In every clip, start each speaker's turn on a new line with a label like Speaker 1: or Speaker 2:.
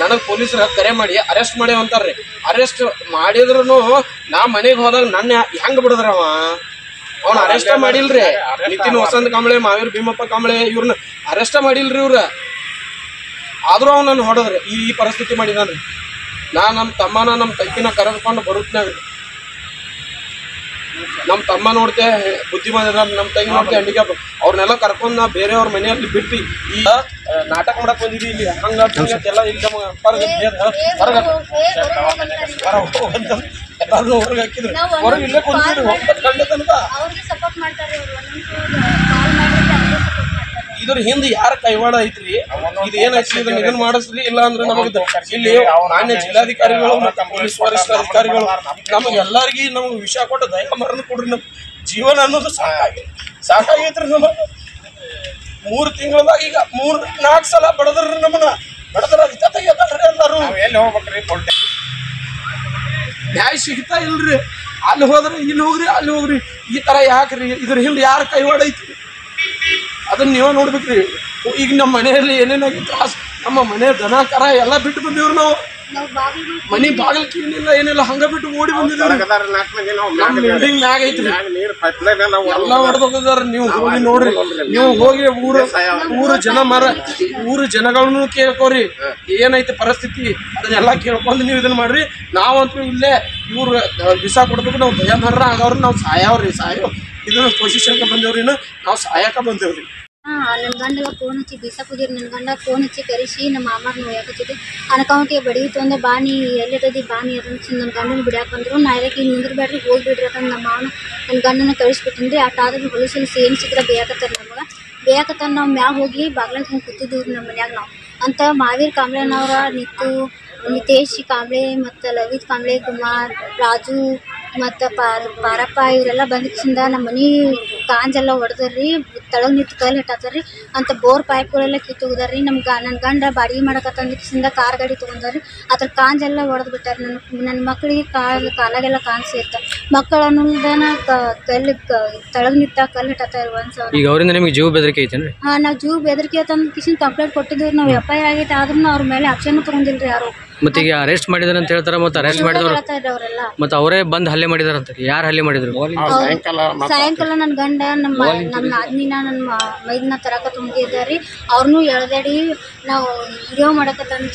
Speaker 1: ನನಗೆ ಪೊಲೀಸರು ಕರೆ ಮಾಡಿ ಅರೆಸ್ಟ್ ಮಾಡಿ ಅಂತಾರ್ರಿ. ಅರೆಸ್ಟ್ ಮಾಡಿದ್ರು ನಾ ಮನೆಗೆ ಹೋದಾಗ ನನ್ನ ಹೆಂಗ್ ಬಿಡದ್ರ ಅವ್ನ ಅರೆಸ್ಟ್ ಮಾಡಿಲ್ರಿ. ನಿತಿನ್ ವಸಂತ ಕಾಂಬ್ಳೆ, ಮಾವೀರ್ ಭೀಮಪ್ಪ ಕಾಂಬ್ಳೆ ಇವ್ರನ್ನ ಅರೆಸ್ಟ್ ಮಾಡಿಲ್ರಿ ಇವ್ರ. ಆದ್ರೂ ಅವ್ನು ನನ್ನ ಹೊಡೆದ್ರಿ. ಈ ಪರಿಸ್ಥಿತಿ ಮಾಡಿದಾನ್ರಿ. ನಾ ನಮ್ಮ ತಮ್ಮನ ನಮ್ಮ ತಂಗಿನ ಕರೆದುಕೊಂಡು ಬರುತ್ನಾಗ್ರಿ. ನಮ್ಮ ತಮ್ಮ ನೋಡ್ತೆ ಬುದ್ಧಿಮಾನ್ ಇದಾರ, ನಮ್ಮ ತಂಗಿ ನೋಡ್ತೆ ಹ್ಯಾಂಡಿಕ್ಯಾಪ್. ಅವ್ರನ್ನೆಲ್ಲ ಕರ್ಕೊಂಡು ನಾ ಬೇರೆಯವ್ರ ಮನೆಯಲ್ಲಿ ಬಿಟ್ಟು ಈಗ ನಾಟಕ ಮಾಡಕ್ ಬಂದಿದ್ವಿ. ಇಲ್ಲಿ ಹಂಗ ಎಲ್ಲ ಇಲ್ಲಿ ನಮಗೆ ಎಲ್ಲಾರು ಹೊರಗೆ ಹಾಕಿದ್ರು. ಹೊರಗೆ ಇಲ್ಲೇ ಕೊಡ್ತೀವಿ 9 ಗಂಟೆ ತನಕ. ಇದ್ರ ಹಿಂದೆ ಯಾರ ಕೈವಾಡ ಐತ್ರಿ? ಇದು ಏನಾಯ್ತು ಇದನ್ನ ಮಾಡಿಸ್ರಿ. ಇಲ್ಲ ಅಂದ್ರೆ ನಮಗೆ ಇಲ್ಲಿ ಮಾನ್ಯ ಜಿಲ್ಲಾಧಿಕಾರಿಗಳು ಮತ್ತು ಪೊಲೀಸ್ ವರಿಷ್ಠಾಧಿಕಾರಿಗಳು ನಮಗೆಲ್ಲರಿಗೂ ನಮ್ಗೆ ವಿಷಯ ಕೊಟ್ಟು ದಯ ಮರಣ ಕೊಡ್ರಿ. ನಮ್ ಜೀವನ ಅನ್ನೋದು ಸಾಕಾಗೈತ್ರಿ. ನಮಗೆ 3 ತಿಂಗಳದಾಗ ಈಗ 3-4 ಸಲ ಬಡದ್ರಿ. ನಮ್ಮನ್ನ ಬಡದ್ರ ತೆಗಿತಾರ್ರಿ ಎಲ್ಲಾರು. ಎಲ್ಲಿ ಹೋಗ್ಬೇಕ್ರಿ? ನ್ಯಾಯ ಸಿಗ್ತಾ ಇಲ್ರಿ. ಅಲ್ಲಿ ಹೋದ್ರಿ, ಇಲ್ಲಿ ಹೋಗ್ರಿ, ಅಲ್ಲಿ ಹೋಗ್ರಿ. ಈ ತರ ಯಾಕ್ರಿ? ಇದ್ರ ಹಿಂದೆ ಯಾರ ಕೈವಾಡ ಐತಿ ಅದನ್ನ ನೀವ ನೋಡ್ಬೇಕ್ರಿ. ಈಗ ನಮ್ಮ ಮನೆಯಲ್ಲಿ ಏನೇನಾಗಿತ್ತು, ನಮ್ಮ ಮನೆ ದನ ಕರ ಎಲ್ಲ ಬಿಟ್ಟು ಬಂದಿವ್ರಿ. ನಾವು ಮನಿ ಬಾಗಿಲು ಕೀನಿಲ್ಲ ಏನಿಲ್ಲ, ಹಂಗ ಬಿಟ್ಟು ಓಡಿ ಬಂದಿದ್ದೀವಿ. ಬಿಲ್ಡಿಂಗ್ ಮ್ಯಾಗ ಐತ್ರಿ, ಎಲ್ಲ ಹೊಡೆದೋಗಿದಾರ. ನೀವು ಹೋಗಿ ನೋಡ್ರಿ. ನೀವು ಹೋಗಿ ಊರು ಜನಗಳನ್ನು ಕೇಳ್ಕೋರಿ ಏನೈತಿ ಪರಿಸ್ಥಿತಿ, ಅದನ್ನೆಲ್ಲ ಕೇಳ್ಕೊಂಡು ನೀವು ಇದನ್ನ ಮಾಡ್ರಿ. ನಾವಂತೂ ಇಲ್ಲೇ ಇವ್ರು ವಿಸಾ ಕೊಡ್ಬೇಕು, ನಾವು ದಯಾಮರ ಆಗವ್ರಿ. ನಾವು ಸಾಯವ್ರಿ, ಇದನ್ನ ಪೊಸಿಷನ್ಗೆ ಬಂದೇವ್ರಿ. ನಾವು ಸಾಯಕ ಬಂದೇವ್ರಿ.
Speaker 2: ನನ್ನ ಗಂಡಗ ಫೋನ್ ಹಚ್ಚಿ ಬೀಸಾಪುದಿರಿ. ನನ್ನ ಗಂಡ ಫೋನ್ ಹಚ್ಚಿ ಕರೆಸಿ ನಮ್ಮ ಮಾಮಾರ್ನ ಒಯ್ಯಾಕತ್ತಿದ್ದೆ. ಅನ್ಕೌಂಟಿಗೆ ಬಡಿಯಿತು ಅಂದ್ರೆ ಬಾನಿ ಎಲ್ಲಿದ್ದದಿ ಬಾನಿ ಅದನ್ನ ನನ್ನ ಗಂಡನ ಬಿಡ್ಯಾಕ ಬಂದರು. ನಾ ಇದಕ್ಕೆ ಹಿಂಗೆ ನಿಂದ್ರಬೇಡ್ರಿ, ಹೋಗಿಬಿಡ್ರಿ ಅಂತ ನಮ್ಮ ಮಾವನ ನನ್ನ ಗಂಡನ ಕಳಿಸ್ಬಿಟ್ಟಿನ್ರಿ. ಆಟಾದ್ರೂ ಹೊಲಸಲ್ಲಿ ಏನು ಸಿಕ್ಕರೆ ಬೇಯಾಕತ್ತಾರ. ನಮಗೆ ಬೇಯಾಕತ್ತಾರ. ನಾವು ಮ್ಯಾಗ ಹೋಗಿ ಬಾಗ್ಲಾಗ ಹಿಂಗೆ ಕೂತಿದ್ದೀವಿ ನಮ್ಮ ಮನ್ಯಾಗ. ನಾವು ಅಂತ ಮಾವೀರ್ ಕಾಂಬ್ಳೆನವ್ರ, ನಿತೇಶ್ ಕಾಂಬ್ಳೆ ಮತ್ತು ಲಲಿತ್ ಕಾಂಬ್ಳೆ, ಕುಮಾರ್, ರಾಜು ಮತ್ತು ಪಾರಪ್ಪ ಇವರೆಲ್ಲ ಬಂದಿಕ್ಕಿಂದ ನಮ್ಮ ಮನೆ ಕಾಂಜೆಲ್ಲ ಹೊಡೆದ್ರಿ. ತಳಗ್ ನಿಂತು ಕಲ್ಲು ಇಟ್ಟಾತಾರ್ರಿ. ಅಂತ ಬೋರ್ ಪೈಪ್ಗಳೆಲ್ಲ ಕಿತ್ತೋಗಿದಾರ್ರಿ. ನನ್ನ ಗಂಡ ಬಾಡಿಗೆ ಮಾಡಕತ್ತಂದಿಕ್ಕಿಂದ ಕಾರ್ ಗಾಡಿ ತೊಗೊಂಡಾರ್ರಿ. ಅದ್ರ ಕಾಂಜೆಲ್ಲ ಹೊಡೆದು ಬಿಟ್ಟಾರ. ನನ್ನ ಮಕ್ಕಳಿಗೆ ಕಾಲಾಗೆಲ್ಲ ಕಾನ್ ಸೇರ್ತಾರೆ. ಮಕ್ಕಳ ಅನ್ನೋದನ ಕಲ್ಲು ತಳಗ್ ನಿಂತ ಕಲ್ಲು ಇಟ್ಟಾತಾರ.
Speaker 3: ಈಗ ಅವರಿಂದ ನಿಮಗೆ ಜೀವ ಬೆದರಿಕೆ ಐತೇನ್ರಿ?
Speaker 2: ಹಾಂ, ನಾವು ಜೀವ ಬೆದರಿಕೆ ತಂದು ಕಿಸಿನ ಕಂಪ್ಲೇಂಟ್ ಕೊಟ್ಟಿದ್ದೀವಿ. ನಾವು FIR ಆಗೈತೆ, ಆದ್ರೂ ಅವ್ರ ಮೇಲೆ ಆಕ್ಷನ್ ತೊಗೊಂಡಿಲ್ರಿ ಯಾರು.
Speaker 3: ಮತ್ತೆ ಈಗ ಅರೆಸ್ಟ್ ಮಾಡಿದಾರೆ ಅಂತ ಹೇಳ್ತಾರ. ಮತ್ತೆ ಅರೆಸ್ಟ್ ಮಾಡಿದವರು ಮತ್ತೆ ಅವರೇ ಬಂದು ಹಲ್ಲೆ ಮಾಡಿದಾರಂತ. ಯಾರು ಹಲ್ಲೆ ಮಾಡಿದ್ರು?
Speaker 2: ಸಾಯಂಕಾಲ ನನ್ನ ಗಂಡ ನಮ್ಮ ನಾದಿನಿನ ನನ್ನ ಮೈದನ ತರಕ ತುಂಬಿದ್ದಾರಿ. ಅವ್ರನ್ನೂ ಎಳ್ದಾಡಿ ನಾವು ವಿಡಿಯೋ ಮಾಡಕತ್ತಂದ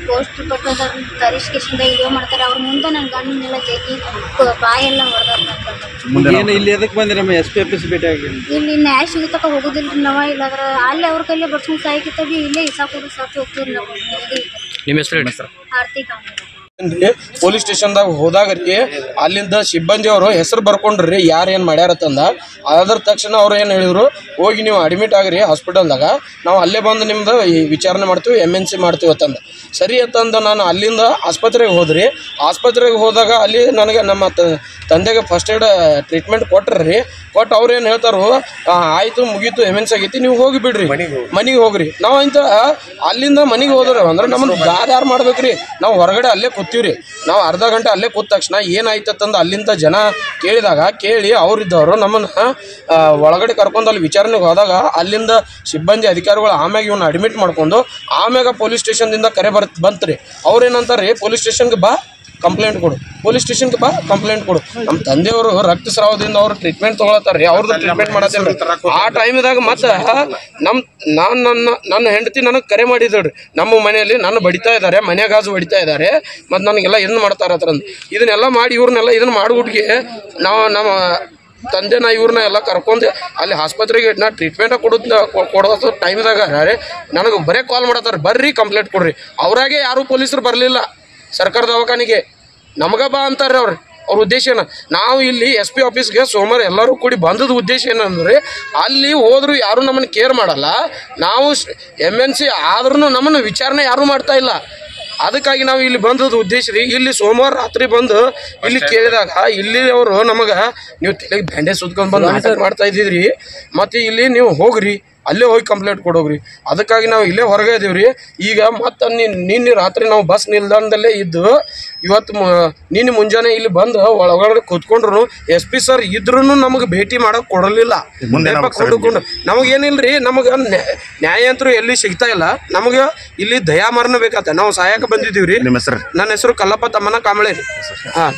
Speaker 2: ಪೋಸ್ಟ್ ಕೊಟ್ಟದ ತರಿಸ್ಕೇಶಿಂದ ವಿಡಿಯೋ ಮಾಡ್ತಾರೆ. ಅವ್ರ ಮುಂದೆ ನನ್ನ ಗಂಡನೆಲ್ಲ ಜಗ್ಗಿ ಬಾಯೆಲ್ಲ ಹೊಡೆದಾರ.
Speaker 4: ಇಲ್ಲಿ ಎದಕ್ಕೆ ಬಂದ್ರಿ? SP ಆಫೀಸ್ ಭೇಟಿ ಆಗಿ
Speaker 2: ಇಲ್ಲಿ ನ್ಯಾಯ ಸಿಗತಕ್ಕ ಹೋಗೋದಿಲ್ರಿ ನಾವ. ಇಲ್ಲಾದ್ರ ಅಲ್ಲಿ ಅವ್ರ ಕೈಲೇ ಬಡ್ಸ್ಕೊಂಡು ಸಾಯ್ಕಿತ್ತ ಬಿ ಇಲ್ಲೇ ಇಸಾಕೋದು ಸಾಕಿ ಹೋಗ್ತೀವಿ ನಾವು.
Speaker 3: ನಿಮ್ಮ ಹೆಸರು ಹೇಳಿ ಸರ್?
Speaker 2: ಆರ್ತಿ ಕಾಂಬ್ಳೆ.
Speaker 1: ಪೊಲೀಸ್ ಸ್ಟೇಷನ್ದಾಗ ಹೋದಾಗ್ರಿ ಅಲ್ಲಿಂದ ಸಿಬ್ಬಂದಿ ಅವರು ಹೆಸರು ಬರ್ಕೊಂಡ್ರಿ ಯಾರು ಏನು ಮಾಡ್ಯಾರತ್ತಂದ. ಅದ್ರ ತಕ್ಷಣ ಅವ್ರು ಏನು ಹೇಳಿದ್ರು, ಹೋಗಿ ನೀವು ಅಡ್ಮಿಟ್ ಆಗ್ರಿ ಹಾಸ್ಪಿಟಲ್ದಾಗ, ನಾವು ಅಲ್ಲೇ ಬಂದು ನಿಮ್ದು ವಿಚಾರಣೆ ಮಾಡ್ತೀವಿ, MNC ಮಾಡ್ತೀವಿ ಅಂತಂದು. ಸರಿ ಅಂತಂದು ನಾನು ಅಲ್ಲಿಂದ ಆಸ್ಪತ್ರೆಗೆ ಹೋದ್ರಿ. ಆಸ್ಪತ್ರೆಗೆ ಹೋದಾಗ ಅಲ್ಲಿ ನನಗೆ ನಮ್ಮ ತಂದೆಗೆ ಫಸ್ಟ್ ಏಡ್ ಟ್ರೀಟ್ಮೆಂಟ್ ಕೊಟ್ರಿ. ಕೊಟ್ಟು ಅವ್ರು ಏನು ಹೇಳ್ತಾರೋ, ಆಯಿತು ಮುಗೀತು MNC ಆಗೈತಿ, ನೀವು ಹೋಗಿ ಬಿಡ್ರಿ, ಮನೆಗೆ ಹೋಗ್ರಿ. ನಾವು ಇಂಥ ಅಲ್ಲಿಂದ ಮನೆಗೆ ಹೋದ್ರೆ ಅಂದ್ರೆ ನಮ್ಮನ್ನು ಯಾರು ಮಾಡ್ಬೇಕ್ರಿ? ನಾವು ಹೊರಗಡೆ ಅಲ್ಲೇ ಕೂತೀವ್ರಿ. ನಾವು ಅರ್ಧ ಗಂಟೆ ಅಲ್ಲೇ ಕೂತ ತಕ್ಷಣ ಏನಾಯ್ತಂದು ಅಲ್ಲಿಂದ ಜನ ಕೇಳಿ ಅವರಿದ್ದವರು ನಮ್ಮನ್ನು ಒಳಗಡೆ ಕರ್ಕೊಂಡು ಅಲ್ಲಿ ವಿಚಾರಣೆಗೆ ಹೋದಾಗ ಅಲ್ಲಿಂದ ಸಿಬ್ಬಂದಿ ಅಧಿಕಾರಿಗಳು ಆಮ್ಯಾಗ ಇವನ್ನ ಅಡ್ಮಿಟ್ ಮಾಡ್ಕೊಂಡು ಆಮ್ಯಾಗ ಪೊಲೀಸ್ ಸ್ಟೇಷನ್ದಿಂದ ಕರೆ ಬಂತ್ರಿ. ಅವ್ರೇನಂತಾರೆ, ಪೊಲೀಸ್ ಸ್ಟೇಷನ್ಗೆ ಬಾ ಕಂಪ್ಲೇಂಟ್ ಕೊಡು, ಪೊಲೀಸ್ ಸ್ಟೇಷನ್ಗೆ ಬಾ ಕಂಪ್ಲೇಂಟ್ ಕೊಡು. ನಮ್ಮ ತಂದೆಯವರು ರಕ್ತಸ್ರಾವದಿಂದ ಅವ್ರು ಟ್ರೀಟ್ಮೆಂಟ್ ತೊಗೊಳತ್ತಾರ್ರಿ, ಅವ್ರದ್ದು ಟ್ರೀಟ್ಮೆಂಟ್ ಮಾಡತ್ತೇನ್ರಿ. ಆ ಟೈಮ್ದಾಗ ಮತ್ತೆ ನನ್ನ ಹೆಂಡತಿ ನನಗೆ ಕರೆ ಮಾಡಿದ್ರಿ, ನಮ್ಮ ಮನೆಯಲ್ಲಿ ನನ್ನ ಬಡಿತಾ ಇದ್ದಾರೆ, ಮನೆಗಾಜು ಬಡಿತಾ ಇದ್ದಾರೆ, ಮತ್ತು ನನಗೆಲ್ಲ ಇದನ್ನು ಮಾಡ್ತಾರೆ ಅದ್ರಂದು. ಇದನ್ನೆಲ್ಲ ಮಾಡಿ ಇವ್ರನ್ನೆಲ್ಲ ಇದನ್ನು ಮಾಡಿಬಿಟ್ಗೆ ನಮ್ಮ ತಂದೆನ ಇವ್ರನ್ನ ಎಲ್ಲ ಕರ್ಕೊಂಡು ಅಲ್ಲಿ ಆಸ್ಪತ್ರೆಗೆ ನಾ ಟ್ರೀಟ್ಮೆಂಟ್ ಕೊಡೋ ಟೈಮ್ದಾಗ ನನಗೆ ಬರೇ ಕಾಲ್ ಮಾಡತ್ತಾರೆ, ಬರ್ರಿ ಕಂಪ್ಲೇಂಟ್ ಕೊಡ್ರಿ. ಅವರಾಗೆ ಯಾರೂ ಪೊಲೀಸರು ಬರಲಿಲ್ಲ ಸರ್ಕಾರ ದವಾಖಾನೆಗೆ. ನಮಗೆ ಬಾ ಅಂತಾರೆ ಅವ್ರ ಉದ್ದೇಶ ಏನು? ನಾವು ಇಲ್ಲಿ SP ಆಫೀಸ್ಗೆ ಸೋಮವಾರ ಎಲ್ಲರೂ ಕೂಡಿ ಬಂದದ ಉದ್ದೇಶ ಏನಂದ್ರೆ, ಅಲ್ಲಿ ಹೋದ್ರು ಯಾರು ನಮ್ಮನ್ನು ಕೇರ್ ಮಾಡಲ್ಲ. ನಾವು MNC ಆದ್ರೂ ನಮ್ಮನ್ನು ವಿಚಾರಣೆ ಯಾರೂ ಮಾಡ್ತಾ ಇಲ್ಲ. ಅದಕ್ಕಾಗಿ ನಾವು ಇಲ್ಲಿ ಬಂದದ ಉದ್ದೇಶ ರೀ. ಇಲ್ಲಿ ಸೋಮವಾರ ರಾತ್ರಿ ಬಂದು ಇಲ್ಲಿ ಕೇಳಿದಾಗ ಇಲ್ಲಿ ಅವರು ನಮಗೆ, ನೀವು ತಲೆಗೆ ಬ್ಯಾಂಡೇಜ್ ಸುತ್ಕೊಂಡು ಬಂದು ನಾಟಕ ಮಾಡ್ತಾ ಇದ್ದಿದ್ರಿ, ಮತ್ತು ಇಲ್ಲಿ ನೀವು ಹೋಗ್ರಿ, ಅಲ್ಲೇ ಹೋಗಿ ಕಂಪ್ಲೇಂಟ್ ಕೊಡೋಗ್ರಿ. ಅದಕ್ಕಾಗಿ ನಾವು ಇಲ್ಲೇ ಹೊರಗೆ ಇದೀವ್ರಿ. ಈಗ ಮತ್ತು ನಿನ್ನೆ ರಾತ್ರಿ ನಾವು ಬಸ್ ನಿಲ್ದಾಣದಲ್ಲೇ ಇದ್ದು ಇವತ್ತು ನಿನ್ನೆ ಮುಂಜಾನೆ ಇಲ್ಲಿ ಬಂದು ಒಳಗಡೆ ಕೂತ್ಕೊಂಡ್ರು SP ಸರ್ ಇದ್ರೂ ನಮಗೆ ಭೇಟಿ ಮಾಡೋಕೆ ಕೊಡಲಿಲ್ಲ. ಕೊಂಡುಕೊಂಡು ನಮಗೇನಿಲ್ರಿ, ನಮಗೆ ನ್ಯಾಯ ಅಂತೂ ಎಲ್ಲಿ ಸಿಗ್ತಾ ಇಲ್ಲ. ನಮಗೆ ಇಲ್ಲಿ ದಯಾಮರಣ ಬೇಕಾತ. ನಾವು ಸಹಾಯಕ್ಕೆ ಬಂದಿದ್ದೀವಿ ರೀ.
Speaker 5: ನಿಮ್ಮ ಹೆಸರು?
Speaker 1: ನನ್ನ ಹೆಸರು ಕಲ್ಲಪ್ಪ ತಮ್ಮನ ಕಾಂಬಳೆ ರೀ. ಹಾಂ.